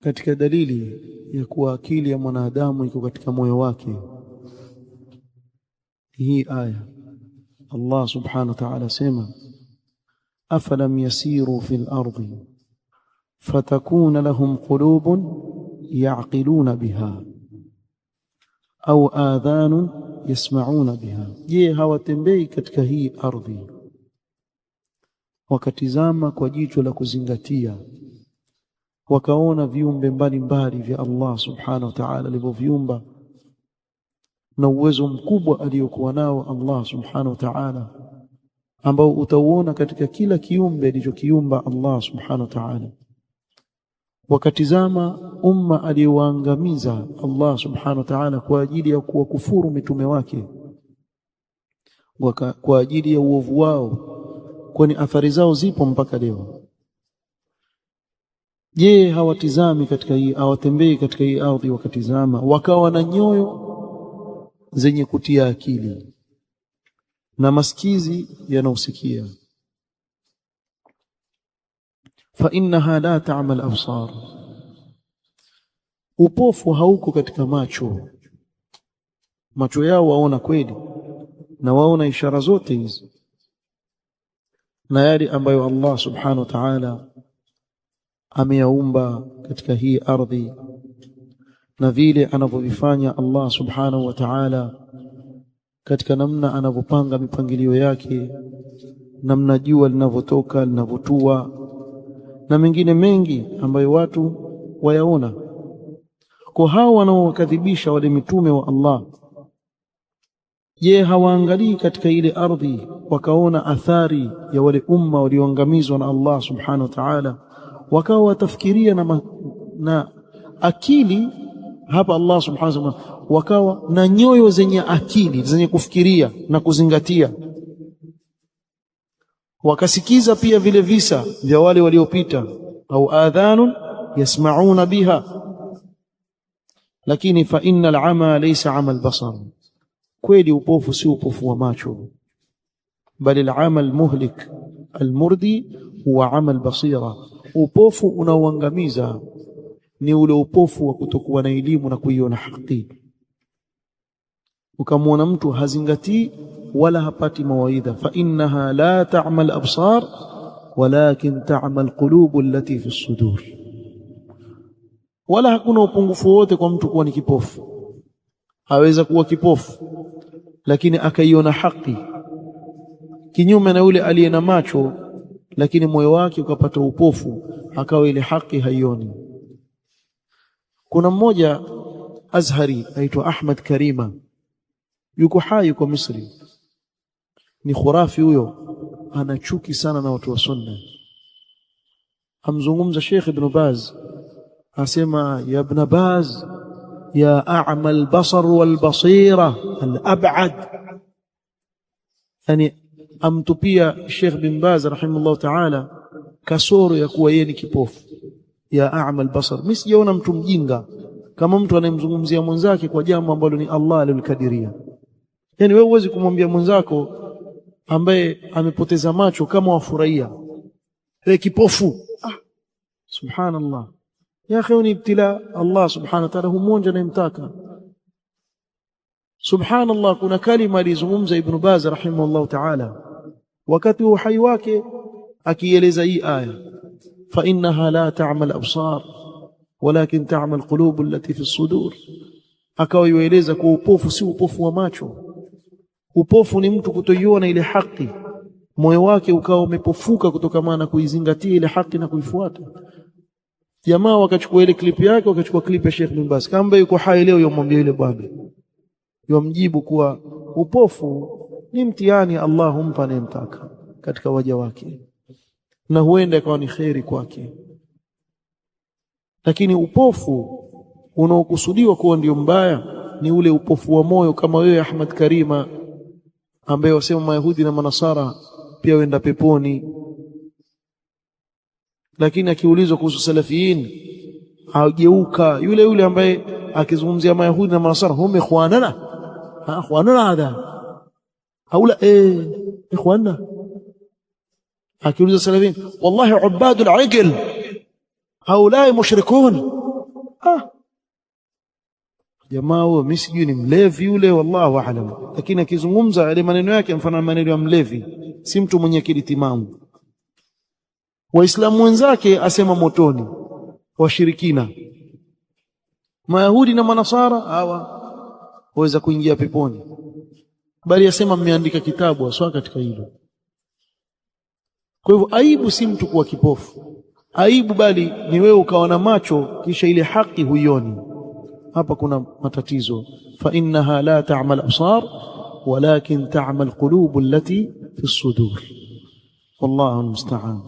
katika dalili ya kuwa akili ya mwanadamu iko katika moyo wake hii aya. Allah subhanahu wa ta'ala sema afalam yasiru fil ardi fatakuna lahum qulubun ya'qiluna biha au adhanun yasma'una biha, je hawatembei katika hii ardhi wakatizama kwa jicho la kuzingatia, wakaona viumbe mbalimbali vya Allah subhanahu wa ta'ala alivyoviumba na uwezo mkubwa aliokuwa nao Allah subhanahu wa ta'ala, ambao utauona katika kila kiumbe alichokiumba Allah subhanahu wa ta'ala. Wakatizama umma aliyowaangamiza Allah subhanahu wa ta'ala kwa ajili ya kuwakufuru mitume wake, kwa ajili ya uovu wao, kwani athari zao zipo mpaka leo. Je, hawatizami katika hii, hawatembei katika hii ardhi wakatizama, wakawa na nyoyo zenye kutia akili na masikizi yanausikia? Fa innaha la ta'mal absar, upofu hauko katika macho. Macho yao waona kweli na waona ishara zote hizi na yale ambayo Allah subhanahu wa ta'ala ameyaumba katika hii ardhi na vile anavyovifanya Allah subhanahu wa ta'ala katika namna anavyopanga mipangilio yake, namna jua linavyotoka linavyotua na mengine mengi ambayo watu wayaona. Kwa hao wanaowakadhibisha wale mitume wa Allah, je, hawaangalii katika ile ardhi wakaona athari ya wale umma walioangamizwa na Allah subhanahu wa ta'ala, wakawa watafikiria na akili hapa Allah subhanahu wa ta'ala, wakawa na nyoyo zenye akili zenye kufikiria na kuzingatia, wakasikiza pia vile visa vya wale waliopita, au adhanun yasma'una biha. Lakini fa innal ama laysa ama albasar, kweli upofu si upofu wa macho, bali al-ama al-muhlik al-murdi huwa ama al-basira. Upofu unaoangamiza ni ule upofu wa kutokuwa na elimu na kuiona haki. Ukamwona mtu hazingatii wala hapati mawaidha, fa innaha la ta'mal absar walakin ta'mal qulubu allati fi as-sudur. Wala hakuna upungufu wote kwa mtu kuwa ni kipofu. Haweza kuwa kipofu lakini akaiona haki, kinyume na yule aliye na macho lakini moyo wake ukapata upofu, akawa ile haki haioni. Kuna mmoja Azhari aitwa Ahmad Karima, yuko hai kwa Misri, ni khurafi huyo, ana chuki sana na watu wa sunna. Amzungumza Sheikh Ibn Baz, asema ya Ibn Baz ya a'ma al-basar wal-basira al-ab'ad, yani amtupia Sheikh Ibn Baz rahimahullah ta'ala kasoro ya kuwa yeye ni kipofu. Ya a'ma al-basar, mimi sijaona mtu mjinga kama mtu anayemzungumzia mwenzake kwa jambo ambalo ni Allah alilikadiria. Yani wewe huwezi kumwambia mwenzako ambaye amepoteza macho kama wafurahia, wewe kipofu. Subhanallah ya akhi, ni ibtila. Allah subhanahu wa ta'ala humonja anayemtaka. Subhanallah, kuna kalima alizungumza Ibn Baz rahimahullah ta'ala wakati wa uhai wake akieleza hii aya, fa innaha la ta'mal absar walakin ta'mal qulubu allati fi as-sudur. Akawa yueleza kwa upofu si upofu wa macho. Upofu ni mtu kutoiona ile haki, moyo wake ukawa umepofuka kutokana na kuizingatia ile haki na kuifuata. Jamaa wakachukua ile clip yake, wakachukua clip ya Sheikh Ibn Baz, kama yuko hai leo yomwambia yule bwana, yomjibu kuwa upofu ni mtihani Allah humpa anayemtaka katika waja wake, na huenda ikawa ni khairi kwake. Lakini upofu unaokusudiwa kuwa ndio mbaya ni ule upofu wa moyo, kama wewe Ahmad Karima ambaye wasema Mayahudi na Manasara pia wenda peponi, lakini akiulizwa kuhusu salafiyin hageuka yule yule ambaye akizungumzia Mayahudi na Manasara, hum ikhwanana, ikhwanana hada haula ikhwanana. Akiulizwa salafiyin, wallahi ubadul aql haulai mushrikun, jamaa huyo mimi sijui ni mlevi yule, wallahu aalam, lakini akizungumza yale maneno yake mfano maneno ya mlevi, si mtu mwenye akili timamu. Waislamu wenzake asema motoni, washirikina Mayahudi na Manasara hawa waweza kuingia peponi, bali asema mmeandika kitabu aswa katika hilo. Kwa hivyo aibu si mtu kuwa kipofu, aibu bali ni wewe ukawa na macho kisha ile haki huioni. Hapa kuna matatizo. Fa innaha la ta'mal absar walakin ta'mal qulub allati fi as-sudur. Wallahu musta'an.